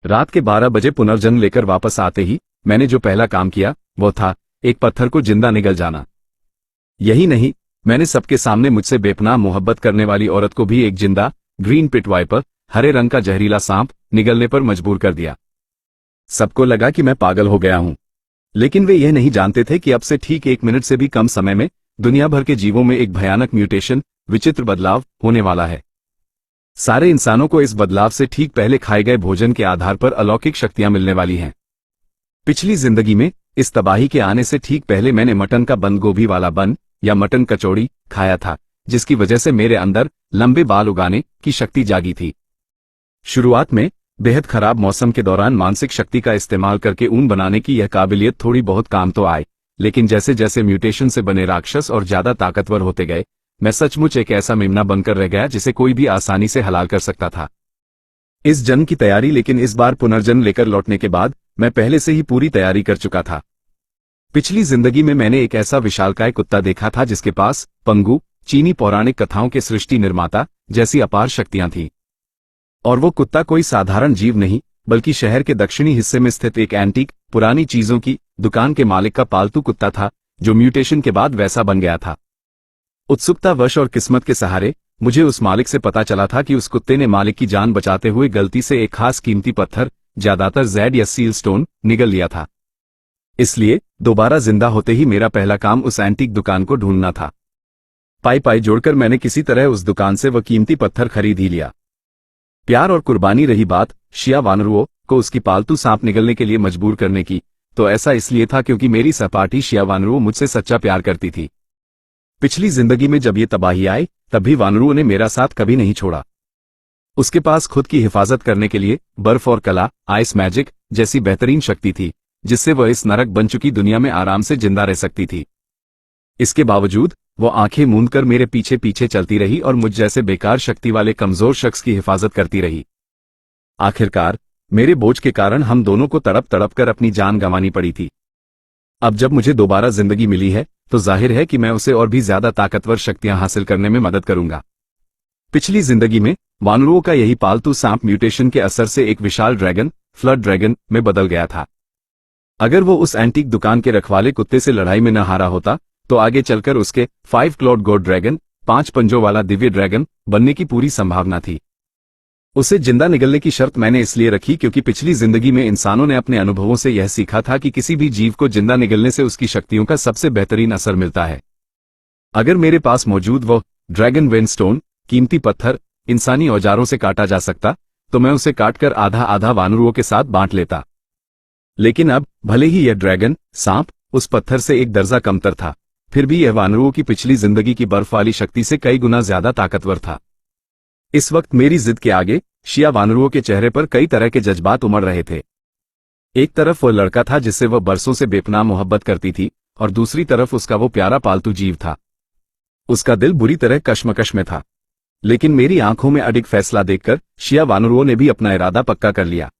रात के 12 बजे पुनर्जन्म लेकर वापस आते ही मैंने जो पहला काम किया वो था एक पत्थर को जिंदा निगल जाना। यही नहीं, मैंने सबके सामने मुझसे बेपनाह मोहब्बत करने वाली औरत को भी एक जिंदा ग्रीन पिट वाइपर, हरे रंग का जहरीला सांप निगलने पर मजबूर कर दिया। सबको लगा कि मैं पागल हो गया हूं, लेकिन वे यह नहीं जानते थे कि अब से ठीक 1 मिनट से भी कम समय में दुनिया भर के जीवों में एक भयानक म्यूटेशन, विचित्र बदलाव होने वाला है। सारे इंसानों को इस बदलाव से ठीक पहले खाए गए भोजन के आधार पर अलौकिक शक्तियां मिलने वाली हैं। पिछली जिंदगी में इस तबाही के आने से ठीक पहले मैंने मटन का बंद गोभी वाला बन या मटन कचौड़ी खाया था, जिसकी वजह से मेरे अंदर लंबे बाल उगाने की शक्ति जागी थी। शुरुआत में बेहद खराब मौसम के दौरान मानसिक शक्ति का इस्तेमाल करके ऊन बनाने की यह काबिलियत थोड़ी बहुत काम तो आए, लेकिन जैसे जैसे म्यूटेशन से बने राक्षस और ज्यादा ताकतवर होते गए, मैं सचमुच एक ऐसा मेमना बनकर रह गया जिसे कोई भी आसानी से हलाल कर सकता था। इस जन्म की तैयारी, लेकिन इस बार पुनर्जन्म लेकर लौटने के बाद मैं पहले से ही पूरी तैयारी कर चुका था। पिछली जिंदगी में मैंने एक ऐसा विशालकाय कुत्ता देखा था जिसके पास पंगु, चीनी पौराणिक कथाओं के सृष्टि निर्माता जैसी अपार शक्तियां थीं। और वो कुत्ता कोई साधारण जीव नहीं, बल्कि शहर के दक्षिणी हिस्से में स्थित एक एंटीक, पुरानी चीजों की दुकान के मालिक का पालतू कुत्ता था, जो म्यूटेशन के बाद वैसा बन गया था। उत्सुकतावश और किस्मत के सहारे मुझे उस मालिक से पता चला था कि उस कुत्ते ने मालिक की जान बचाते हुए गलती से एक खास कीमती पत्थर, ज्यादातर जेड या सील स्टोन, निगल लिया था। इसलिए दोबारा जिंदा होते ही मेरा पहला काम उस एंटीक दुकान को ढूंढना था। पाई जोड़कर मैंने किसी तरह उस दुकान से वह कीमती पत्थर खरीद ही लिया। प्यार और कुर्बानी रही बात शिया वानरुओं को उसकी पालतू सांप निगलने के लिए मजबूर करने की, तो ऐसा इसलिए था क्योंकि मेरी सहपाठी शिया वानरुओं मुझसे सच्चा प्यार करती थी। पिछली जिंदगी में जब ये तबाही आई, तब भी वानरुओं ने मेरा साथ कभी नहीं छोड़ा। उसके पास खुद की हिफाजत करने के लिए बर्फ और कला, आइस मैजिक जैसी बेहतरीन शक्ति थी, जिससे वह इस नरक बन चुकी दुनिया में आराम से जिंदा रह सकती थी। इसके बावजूद वो आंखें मूंदकर मेरे पीछे पीछे चलती रही और मुझ जैसे बेकार शक्ति वाले कमजोर शख्स की हिफाजत करती रही। आखिरकार मेरे बोझ के कारण हम दोनों को तड़प तड़प कर अपनी जान गंवानी पड़ी थी। अब जब मुझे दोबारा जिंदगी मिली है, तो जाहिर है कि मैं उसे और भी ज्यादा ताकतवर शक्तियां हासिल करने में मदद करूंगा। पिछली जिंदगी में वानरुओं का यही पालतू सांप म्यूटेशन के असर से एक विशाल ड्रैगन, फ्लड ड्रैगन, में बदल गया था। अगर वो उस एंटीक दुकान के रखवाले कुत्ते से लड़ाई में न हारा होता, तो आगे चलकर उसके 5 क्लॉड गॉड ड्रैगन, 5 पंजों वाला दिव्य ड्रैगन बनने की पूरी संभावना थी। उसे जिंदा निगलने की शर्त मैंने इसलिए रखी क्योंकि पिछली जिंदगी में इंसानों ने अपने अनुभवों से यह सीखा था कि किसी भी जीव को जिंदा निगलने से उसकी शक्तियों का सबसे बेहतरीन असर मिलता है। अगर मेरे पास मौजूद वो ड्रैगन वेन स्टोन, कीमती पत्थर, इंसानी औजारों से काटा जा सकता, तो मैं उसे काटकर आधा आधा वानरुओं के साथ बांट लेता। लेकिन अब भले ही यह ड्रैगन सांप उस पत्थर से एक दर्जा कमतर था, फिर भी यह वानरुओं की पिछली जिंदगी की बर्फ वाली शक्ति से कई गुना ज्यादा ताकतवर था। इस वक्त मेरी जिद के आगे शिया वानरुओं के चेहरे पर कई तरह के जज्बात उमड़ रहे थे। एक तरफ वह लड़का था जिससे वह बरसों से बेपनाह मोहब्बत करती थी, और दूसरी तरफ उसका वो प्यारा पालतू जीव था। उसका दिल बुरी तरह कश्मकश में था, लेकिन मेरी आंखों में अडिग फैसला देखकर शिया वानरुओं ने भी अपना इरादा पक्का कर लिया।